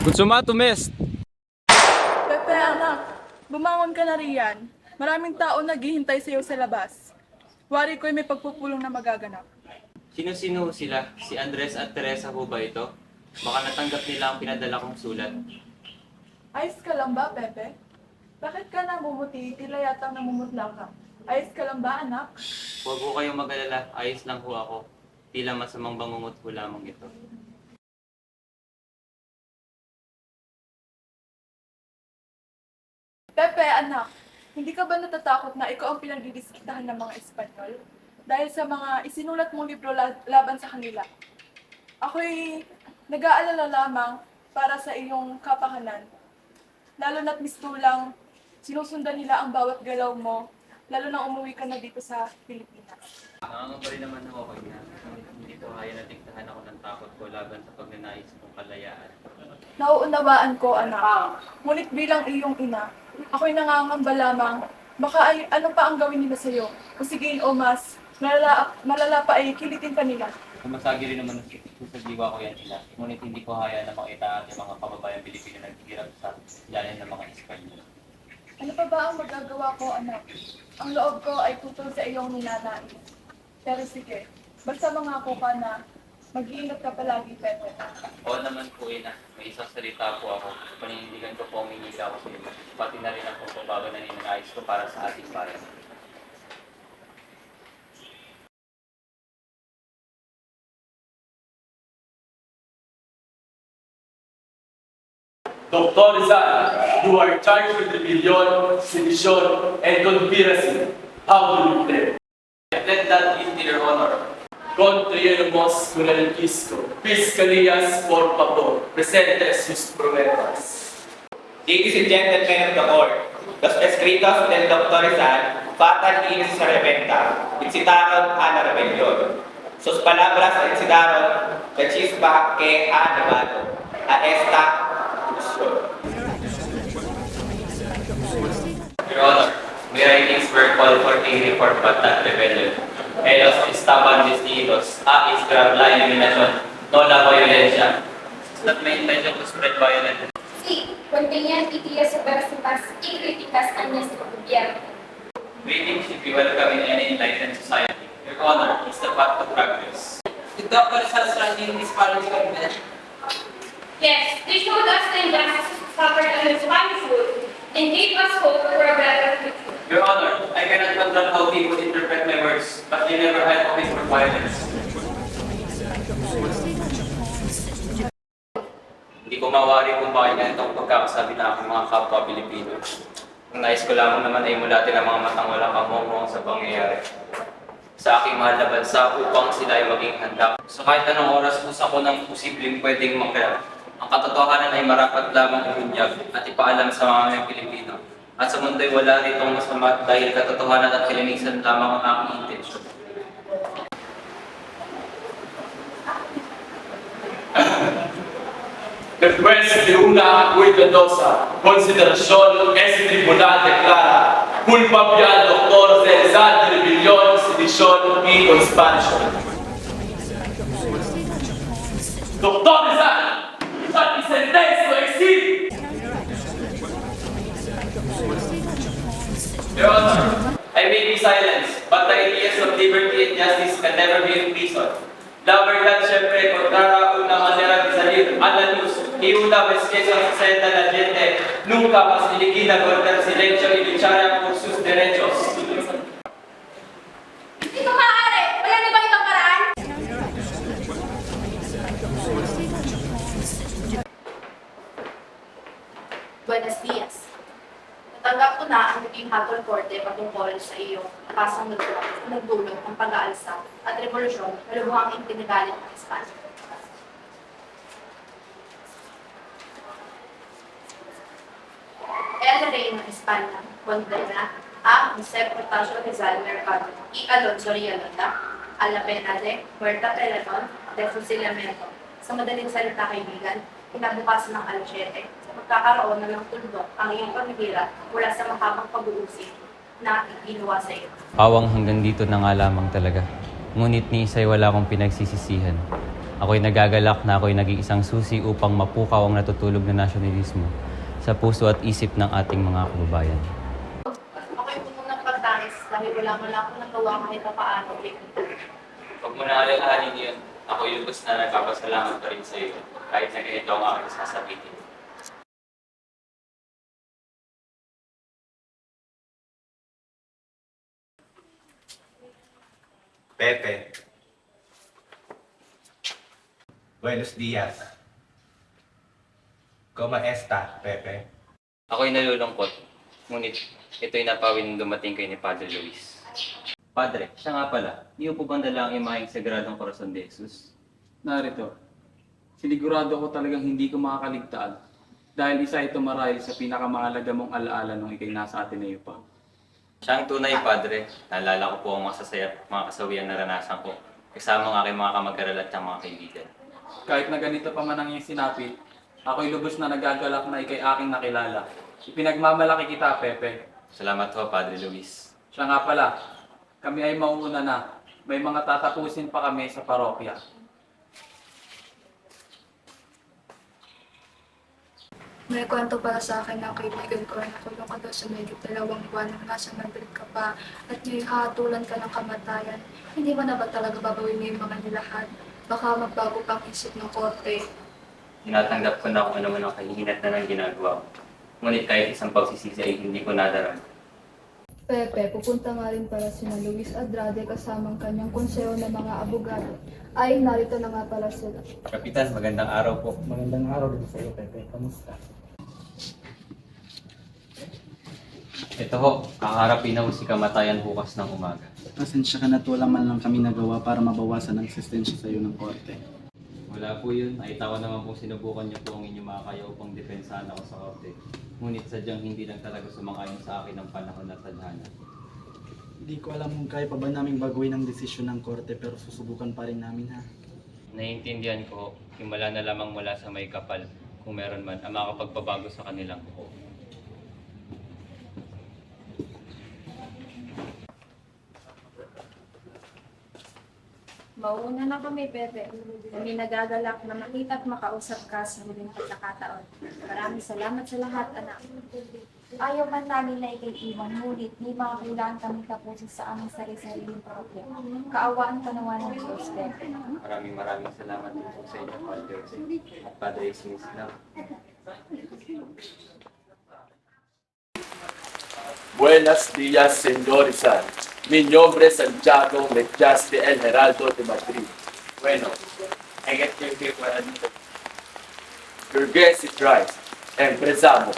Gutsuma tumes. Pepe, anak, bumangon ka na riyan. Maraming tao naghihintay sa iyo sa labas. Wari ko'y may pagpupulong na magaganap. Sino-sino sila? Si Andres at Teresa ho ba ito? Baka natanggap nila ang pinadala kong sulat. Ayos ka lang ba, Pepe? Bakit ka namumuti? Tila yatang namumutla ka. Ayos ka lang ba, anak? Huwag ho kayong mag-alala, ayos lang ho ako. Tila masamang bangungot ho lamang ito. Pepe, anak, hindi ka ba natatakot na ikaw ang pinagdidiskitahan ng mga Espanyol? Dahil sa mga isinulat mong libro laban sa kanila. Ako'y nag-aalala lamang para sa iyong kapahanan. Lalo na't mistulang sinusundan nila ang bawat galaw mo, lalo na umuwi ka na dito sa Pilipinas. Nakangamba rin naman ako kanya. Hindi ko kaya natiktahan ako ng takot ko laban sa pagnanais kong kalayaan. Nauunawaan ko, anak. Ngunit bilang iyong ina, ako'y nangangamba lamang, baka ay ano pa ang gawin nila sa'yo. O sige, o mas, malala pa ay kilitin ka nila. Kumasagi rin naman sa diwa ko yan nila. Ngunit hindi ko haya na makita ang mga kababayan Pilipino na naghihirap sa ilalim ng mga Espanyol. Ano pa ba ang magagawa ko, anak? Ang loob ko ay tutol sa iyong ninanais. Pero sige, basta mangako ka na mag-iingat ka palagi, Pepe. Oo naman po, ina. May isang salita po ako. Paninindigan ko po ang minisa ko sa iyo. Pati na rin ang pagbabago na ninanais ko para sa ating bayan. Dr. Rizal, you are charged with rebellion, sedition, and conspiracy. How do you plead? I plead that guilty, Your Honor. Contriemos con el quisco. Fiscalías, por favor, presentes sus pruebas. Ladies and gentlemen of the court, los escritos del Dr. Rizal fatal y sa rebenta, incitaron a la rebelión. Sus palabras incitaron la chispa que ha llevado a esta discusión. Your Honor, my writings were called for a report but not rebellion. Ellos estaban decididos a instaurar la eliminación, no la violencia. Not my intention to spread violence. Sí, contenían ideas subversivas y críticas a nuestro gobierno. Greetings should be welcome in any enlightened society. Your Honor, it's the path to progress. The doctor has running this following government. Yes, they showed us the injustice suffered under Spanish rule and gave us hope for a better future. Your Honor, I cannot control how people interpret my words, but they never had a place for violence. Hindi ko mawari kung bakit ganitong pagkakasabi na aking mga kapwa Pilipino. Ang nais ko lamang naman ay mulatin ang mga matang walang kamunguang sa pangyayari sa aking mahal na bansa upang sila ay maging handa. So kahit anong oras pusa ko ng posibleng pwedeng makaya, ang katotohanan ay marapat lamang ibunyag at ipaalam sa mga Pilipino. At sa mundo'y wala ritong masama dahil katotohanan at kalinisan lamang ang aking intensyon. Después de una cuidadosa consideración, ese tribunal declara culpable al doctor César de rebelión, sedición y conspiración. Doctor Rizal, esa mi sentencia no existe. Your Honor, I may be silenced, but the ideas of liberty and justice can never be imprisoned. La verdad siempre encontrará una manera de salir a la luz y una vez que eso suceda la gente nunca más elegida guardar silencio y luchará por sus derechos. Hindi ko maaari! Wala na ba ibang paraan? Buenos dias. Natanggap ko na ang naging hatol korte patungkol sa iyong pasang nagdulot ng pag-aalsa at revolusyon na lubhang itinagalit ng Espanya. El Rey ng Espanya, condena a José Portacio Rizal Mercado y Alonso Rialonda a la pena de muerta pelotón de fusilamiento. Sa madaling salita, kaibigan, kinabukasan ng alas 7, sa pagkakaroon na ng tuldok ang iyong pamihira mula sa mahabang pag-uusig na ginawa sa iyo. Awang hanggang dito na nga lamang talaga. Ngunit ni Isay wala akong pinagsisisihan. Ako'y nagagalak na ako'y naging isang susi upang mapukaw ang natutulog na nasyonalismo sa puso at isip ng ating mga kababayan. Ako'y puno ng pagtangis dahil wala akong nagawa kahit pa paano. Huwag mo na alalahanin yun. Ako'y lubos na nagpapasalamat pa rin sa iyo kahit na ganito ang aking sasabihin. Pepe. Buenos días. ¿Cómo está, Pepe? Ako'y nalulungkot, ngunit ito'y napawin nung dumating kay ni Padre Luis. Padre, siya nga pala, niyo po bang dala ang imaheng Sagradong Corazon de Jesus? Narito, sinigurado ko talagang hindi ko makakaligtaan dahil isa ito marahil sa pinakamahalaga mong alaala nung ikay nasa Ateneo pa. Siya ang tunay, Padre. Naalala ko po ang masasaya at mga kasawiang naranasan ko kasama ang aking mga kamag-aral at ang mga kaibigan. Kahit na ganito pa man ang iyong sinapit, ako'y lubos na nagagalak na ikay aking nakilala. Ipinagmamalaki kita, Pepe. Salamat ho, Padre Luis. Siya nga pala, kami ay mauuna na. May mga tatapusin pa kami sa parokya. May kwento para sa akin ng kaibigan ko na nakulong ka daw sa mahigit 2 buwan nang nasa Madrid ka pa at ngayon hahatulan ka ng kamatayan. Hindi mo na ba talaga babawin mo yung mga nilahad? Baka magbago pang isip ng korte. Tinatanggap ko na kung ano man ang kahihinat na ng ginagawa ko. Ngunit kahit isang pagsisisi ay hindi ko nadarama. Pepe, pupunta nga rin pala si Luis Andrade kasamang kanyang konseho ng mga abogado. Ay, narito na nga pala sila. Kapitan, magandang araw po. Magandang araw din sa iyo, Pepe. Kamusta? Ito ho, kaharapin na ho si kamatayan bukas ng umaga. Pasensya ka na to, man lang kami nagawa para mabawasan ang resistensya sa iyo ng korte. Wala po yun. Nakita ko naman pong sinubukan niyo po ang inyong mga kaya upang depensahan ako sa korte. Ngunit sadyang hindi lang talaga sumakayon sa akin ang panahon na tadhana. Hindi ko alam kung kaya pa ba namin baguhin ang desisyon ng korte pero susubukan pa rin namin ha. Naiintindihan ko, himala na lamang mula sa may kapal, kung meron man, ang makapagpabago sa kanilang buko. Mauna na kami, Pepe. Kami nagagalak na makita at makausap ka sa huling pagkakataon. Maraming salamat sa lahat, anak. Ayaw man namin na ikay iwan, ngunit may mga kailangan kami tapusin sa aming sarili-sariling parokya. Kaawaan ka naman ng Diyos, Pepe. Maraming salamat din po sa inyo, Padre Jose at Padre Ismisla. Buenos días, señor Rizal. Mi nombre es Santiago Mechaste El Heraldo de Madrid. Bueno, I get your paper dito. Your guest is right. Empezamos.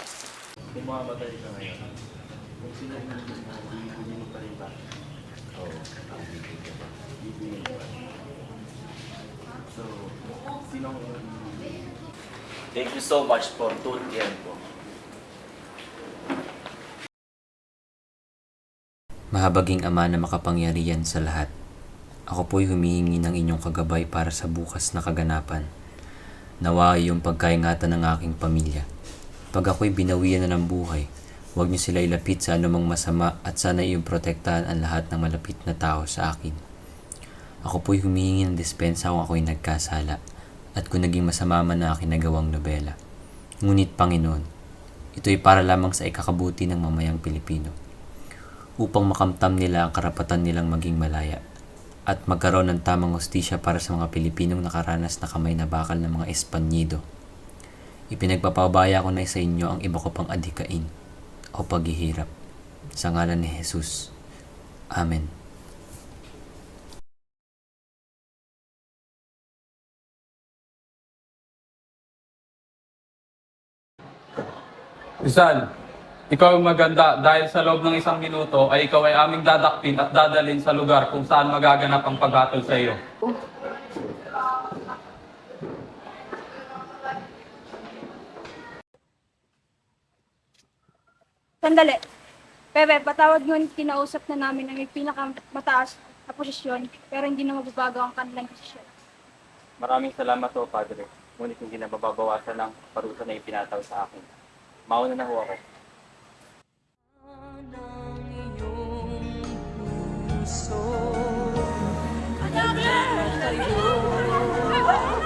Kung mamamatay ka ngayon, kung sino ang hindi mo pa rin ba? Oo, ibigin mo pa. So, sino ang Thank you so much for tu tiempo. Mahabaging Ama na makapangyarihan sa lahat, ako po'y humihingi ng inyong kagabay para sa bukas na kaganapan. Nawa ay iyong pagkaingatan ng aking pamilya. Pag ako'y binawian na ng buhay, huwag niyo sila ilapit sa anumang masama at sana iyong protektahan ang lahat ng malapit na tao sa akin. Ako po'y humihingi ng dispensa kung ako'y nagkasala at kung naging masama man na aking nagawang nobela. Ngunit Panginoon, ito'y para lamang sa ikakabuti ng mamayang Pilipino, upang makamtam nila ang karapatan nilang maging malaya at magkaroon ng tamang hustisya para sa mga Pilipinong nakaranas na kamay na bakal ng mga Espanyido. Ipinagpapabaya ko na sa inyo ang iba ko pang adhikain o paghihirap. Sa ngalan ni Jesus. Amen. Rizal, ikaw ang maganda dahil sa loob ng 1 minuto ay ikaw ay aming dadakpin at dadalhin sa lugar kung saan magaganap ang paghatol sa iyo. Sandali. Pepe, patawad ngun kinausap na namin na may pinakamataas na posisyon pero hindi na mababago ang kanilang posisyon. Maraming salamat po, Padre. Ngunit hindi na mababawasan ang parusa na ipinataw sa akin. Mauna na ho ako. Anak!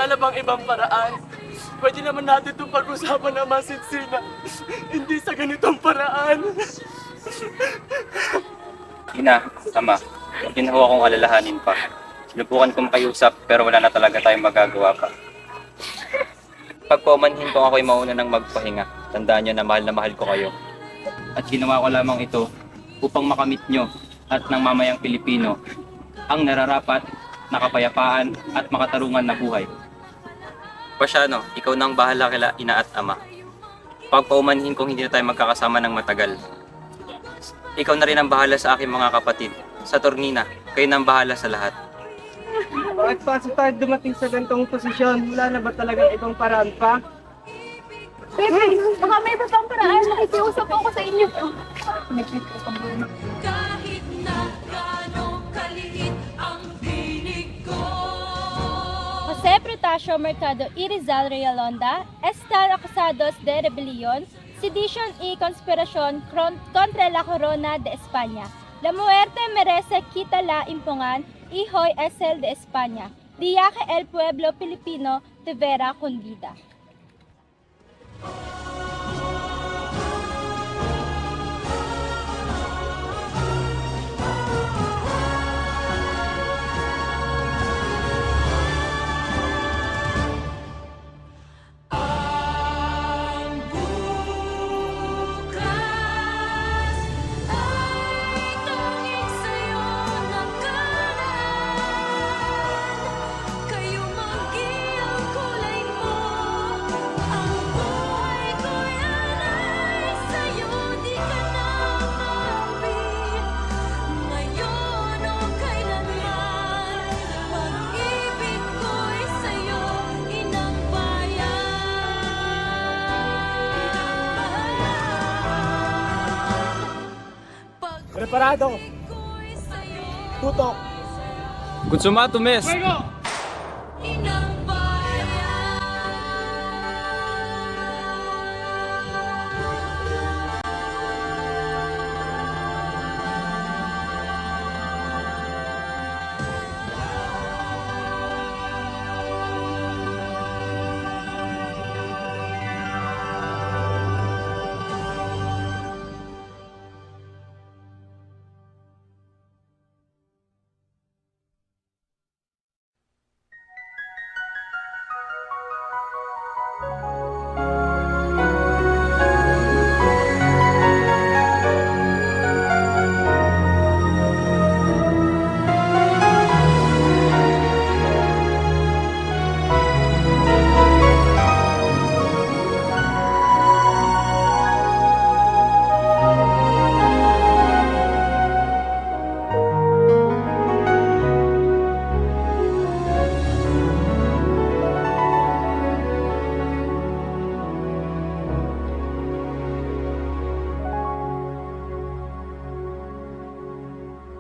Wala na bang ibang paraan? Pwede naman natin itong pag-usapan na masinsina. Hindi sa ganitong paraan. Ina, Ama, ginawa kong alalahanin pa. Sinubukan kong makiusap pero wala na talaga tayong magagawa pa. Pagpaumanhin kong ako'y mauna ng magpahinga, tandaan niyo na mahal ko kayo. At ginawa ko lamang ito upang makamit nyo at ng mamayang Pilipino ang nararapat na kapayapaan at makatarungan na buhay. Pasyano, ikaw nang bahala kila ina at ama. Pagpaumanhin kong hindi na tayo magkakasama ng matagal. Ikaw na rin ang bahala sa aking mga kapatid. Sa Tornina, kayo nang bahala sa lahat. Bakit pa tayo dumating sa ganitong posisyon? Wala na ba talagang ibang paraan pa? Bebe, baka may iba pang paraan. Nakikiusap ako sa inyo. Kahit na gaano kaliit ang binig ko. Jose Protasio Mercado y Rizal Realonda, estar acusados de rebelión, sedición y conspiración contra la corona de España. La muerte merece quita la impungan y hoy es el de España, día que el pueblo filipino te verá con vida. Preparado! Tutok! Consumato, mes!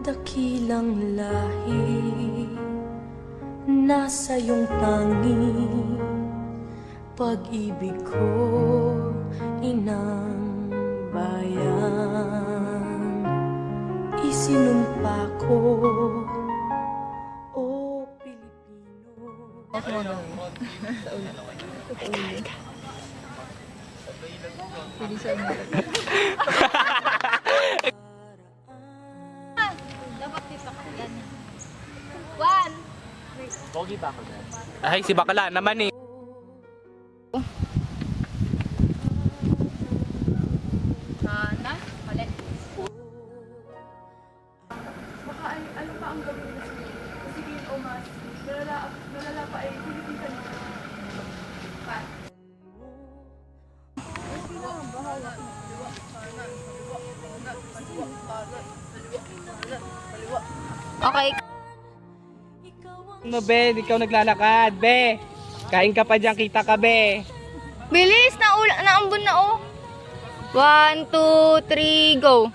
Dakilang lahi, nasa iyong tangi, pag-ibig ko, inang bayan. Isinumpa ko, o Pilipino. Dapat dipakyan. One. Pogi ba ako? Ay, si Bakala naman eh. Na, ulit. Baka ano pa ang gawin mo? Sige, o mas. Malala pa ay pilipitan mo. Okay. Ano, be? Ikaw naglalakad, be. Kain ka pa dyan, kita ka, be. Bilis! Naambon na oh. 1, 2, 3, go.